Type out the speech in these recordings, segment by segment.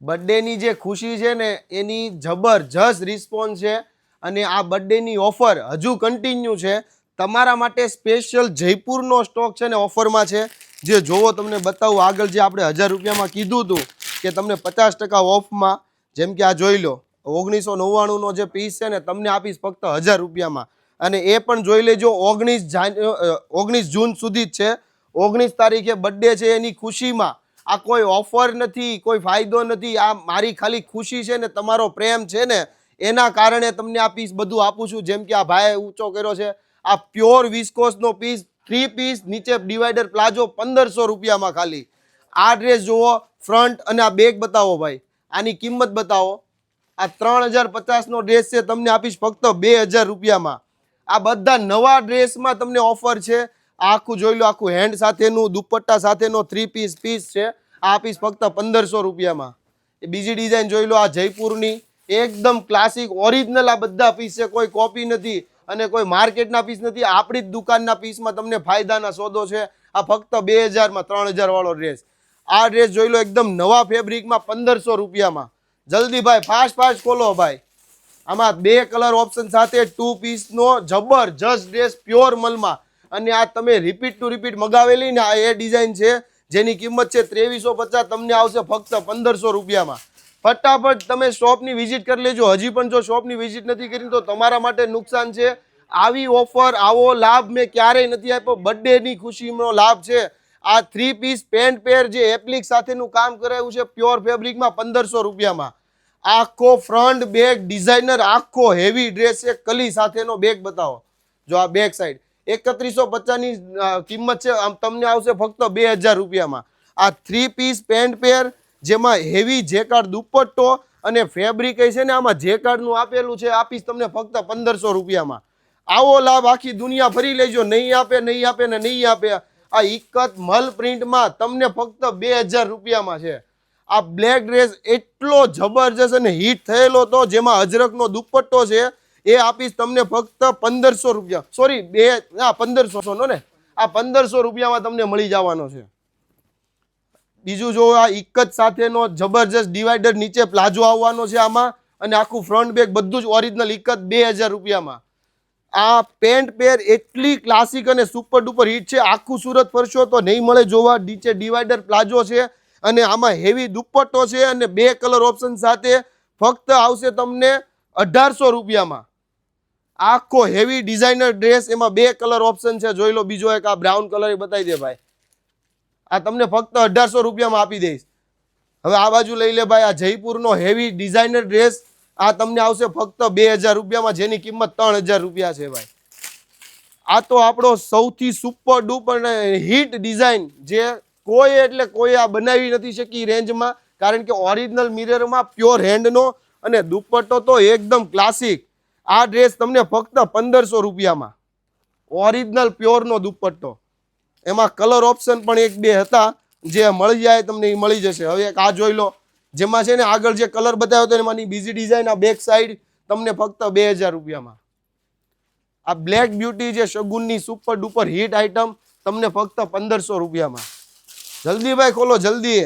બર્થડેની જે ખુશી છે ને એની જબરજસ્ત રિસ્પોન્સ છે અને આ બર્થડેની ઓફર હજુ કન્ટિન્યુ છે. તમારા માટે સ્પેશિયલ જયપુરનો સ્ટોક છે ને ઓફરમાં છે. જે જોવો તમને બતાવું આગળ જે આપણે 1000 રૂપિયામાં કીધું હતું કે તમને 50% ઓફમાં, જેમ કે આ જોઈ લો 1999નો જે પીસ છે ને તમને આપીશ ફક્ત 1000 રૂપિયામાં. અને એ પણ જોઈ લેજો 19 જૂન સુધી જ છે. 19 તારીખે બર્થડે છે એની ખુશીમાં આ કોઈ ઓફર નથી, કોઈ ફાયદો નથી. આ મારી ખાલી ખુશી છે ને તમારો પ્રેમ છે ને એના કારણે તમને આ પીસ બધું આપું છું. જેમ કે આ ભાઈ ઊંચો કર્યો છે, આ પ્યોર વિસ્કોસનો પીસ 3 પીસ નીચે ડિવાઈડર પ્લાઝો 1500 રૂપિયામાં ખાલી. આ ડ્રેસ જુઓ, ફ્રન્ટ અને આ બેક બતાવો ભાઈ, આની કિંમત બતાવો. આ 3050નો ડ્રેસ છે, તમને આપીશ ફક્ત 2000 રૂપિયામાં. આ બધા નવા ડ્રેસમાં તમને ઓફર છે. આખું જોઈ લો, આખું હેન્ડ સાથેનું દુપટ્ટા સાથેનો 3 પીસ છે. આ આપીશ ફક્ત 1500 રૂપિયામાં. એ બીજી ડિઝાઇન જોઈ લો, આ જયપુરની એકદમ ક્લાસિક ઓરિજિનલ આ બધા પીસ છે, કોઈ કોપી નથી અને કોઈ માર્કેટના પીસ નથી. આપણી જ દુકાનના પીસમાં તમને ફાયદાના સોદો છે. આ ફક્ત 2000માં 3000 વાળો ડ્રેસ. આ ડ્રેસ જોઈ લો એકદમ નવા ફેબ્રિકમાં 1500 રૂપિયામાં. જલ્દી ભાઈ ફાસ્ટ ખોલો ભાઈ. આમાં 2 કલર ઓપ્શન સાથે 2 પીસનો જબરજસ્ત ડ્રેસ પ્યોર મલમાં. અને આ તમે રિપીટ ટુ રિપીટ મગાવેલી ને આ એ ડિઝાઇન છે જેની કિંમત છે 2350, તમને આવશે ફક્ત 1500 રૂપિયામાં. ફટાફટ તમે શોપની વિઝિટ કરી લેજો. હજી પણ જો શોપની વિઝિટ નથી કરી તો તમારા માટે નુકસાન છે. આવી ઓફર, આવો લાભ મેં ક્યારેય નથી આપ્યો. બર્થડેની ખુશીનો લાભ છે. આ 3 પીસ પેન્ટ પેર જે એપ્લિક સાથેનું કામ કરાયું છે પ્યોર ફેબ્રિકમાં 1500 રૂપિયામાં. આખો ફ્રન્ટ બેક ડિઝાઇનર આખો હેવી ડ્રેસ છે. કલી સાથેનો બેગ બતાવો. જો આ બેક સાઈડ 3150ની કિંમત છે, આમ તમને આવશે ફક્ત 2000 રૂપિયામાં. આ 3 પીસ પેન્ટ પેર જેમાં હેવી જેકાર્ડ દુપટ્ટો અને ફેબ્રિક છે ને આમાં જેકાર્ડનું આપેલું છે, આપીશ તમને ફક્ત 1500 રૂપિયામાં. આવો લાભ આખી દુનિયા ફરી લેજો. નહીં આપે ને નહીં આપે. આ ઇક્કત મલ પ્રિન્ટમાં તમને ફક્ત 2000 રૂપિયામાં છે. આ બ્લેક ડ્રેસ એટલો જબરજસ્ત અને હિટ થયેલો હતો, જેમાં અજરકનો દુપટ્ટો છે, એ આપીશ તમને ફક્ત 1500 રૂપિયા. સોરી 1500 નો ને, આ 1500 રૂપિયામાં તમને મળી જવાનો છે. બીજું જો આ ઇક્કત સાથેનો જબરજસ્ત ડિવાઈડર નીચે પ્લાઝો આવવાનો છે આમાં, અને આખું ફ્રન્ટ બેક બધું જ ઓરિજિનલ ઇક્કત 2000 રૂપિયામાં. આ પેન્ટ પેર એટલી ક્લાસિક અને સુપર ડુપર હિટ છે, આખું સુરત ફરશો તો નહીં મળે જોવા. નીચે ડિવાઈડર પ્લાઝો છે અને આમાં હેવી દુપટ્ટો છે અને 2 કલર ઓપ્શન સાથે ફક્ત આવશે તમને 1800 રૂપિયામાં. આખો હેવી ડિઝાઇનર ડ્રેસ, એમાં 2 કલર ઓપ્શન છે. જોઈ લો, બીજો એક આ બ્રાઉન કલર બતાવી દે ભાઈ. આ તમને ફક્ત 1800 રૂપિયામાં આપી દઈશ. હવે આ બાજુ લઈ લે ભાઈ, આ જયપુરનો હેવી ડિઝાઇનર ડ્રેસ, આ તમને આવશે ફક્ત 2000 રૂપિયામાં, જેની કિંમત 3000 રૂપિયા છે ભાઈ. આ તો આપણો સૌથી સુપર ડુપર હિટ ડિઝાઇન, જે કોઈ એટલે કોઈ આ બનાવી નથી શકી રેન્જમાં, કારણ કે ઓરિજિનલ મિરરમાં પ્યોર હેન્ડનો અને દુપટ્ટો તો એકદમ ક્લાસિક. આ ડ્રેસ તમને ફક્ત 1500 રૂપિયામાં, ઓરિજિનલ પ્યોરનો દુપટ્ટો. એમાં કલર ઓપ્શન પણ 1-2 હતા, જે મળી જાય તમને એ મળી જશે. હવે એક આ જોઈ લો, જેમાં છે ને આગળ જે કલર બતાવ્યો હતો એમાંની બીજી ડિઝાઇન, આ બેક સાઈડ તમને ફક્ત 2000 રૂપિયામાં. આ બ્લેક બ્યુટી જે શગુનની સુપર ડુપર હિટ આઇટમ તમને ફક્ત 1500 રૂપિયામાં. જલ્દી ભાઈ ખોલો જલ્દી.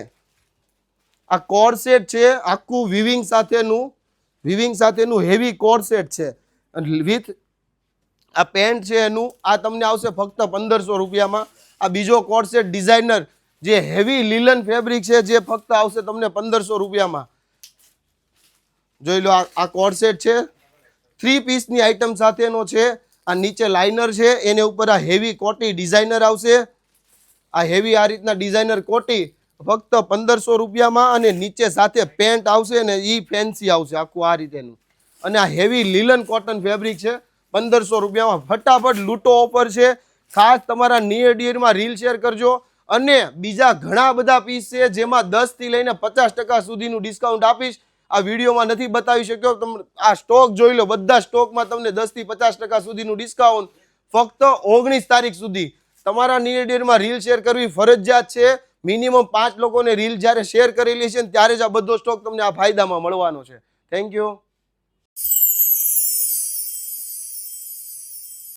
આ કોડ સેટ છે, આખું વિવિંગ સાથેનું હેવી કોડ સેટ છે વિથ આ પેન્ટ છે એનું. આ તમને આવશે ફક્ત 1500 રૂપિયામાં. આ બીજો કોડ સેટ ડિઝાઇનર જે હેવી લીલન ફેબ્રિક છે, જે ફક્ત આવશે તમને 1500 રૂપિયામાં. જોઈ લો, આ કોડ સેટ છે, 3 પીસની આઇટમ સાથેનો છે. આ નીચે લાઇનર છે, એને ઉપર આ હેવી કોટી ડિઝાઇનર આવશે. આ હેવી આ રીતના ડિઝાઇનર કોટી ફક્ત 1500 રૂપિયામાં, અને નીચે સાથે પેન્ટ આવશે ને એ ફેન્સી આવશે આખું આ રીતેનું. અને આ હેવી લીલન કોટન ફેબ્રિક છે 1500 રૂપિયામાં. ફટાફટ લૂંટો ઓફર છે. ખાસ તમારા નિયર ડિયરમાં રીલ શેર કરજો. અને બીજા ઘણા બધા પીસ છે, જેમાં 10 થી લઈને 50% સુધીનું ડિસ્કાઉન્ટ આપીશ. આ વિડીયોમાં નથી બતાવી શક્યો. તમે આ સ્ટોક જોઈ લો, બધા સ્ટોકમાં તમને 10 થી 50% સુધીનું ડિસ્કાઉન્ટ ફક્ત 19 તારીખ સુધી. તમારા નિયર ડિયરમાં રીલ શેર કરવી ફરજિયાત છે. મિનિમમ 5 લોકોને રીલ જ્યારે શેર કરેલી છે ત્યારે જ આ બધો સ્ટોક તમને આ ફાયદામાં મળવાનો છે. Thank you.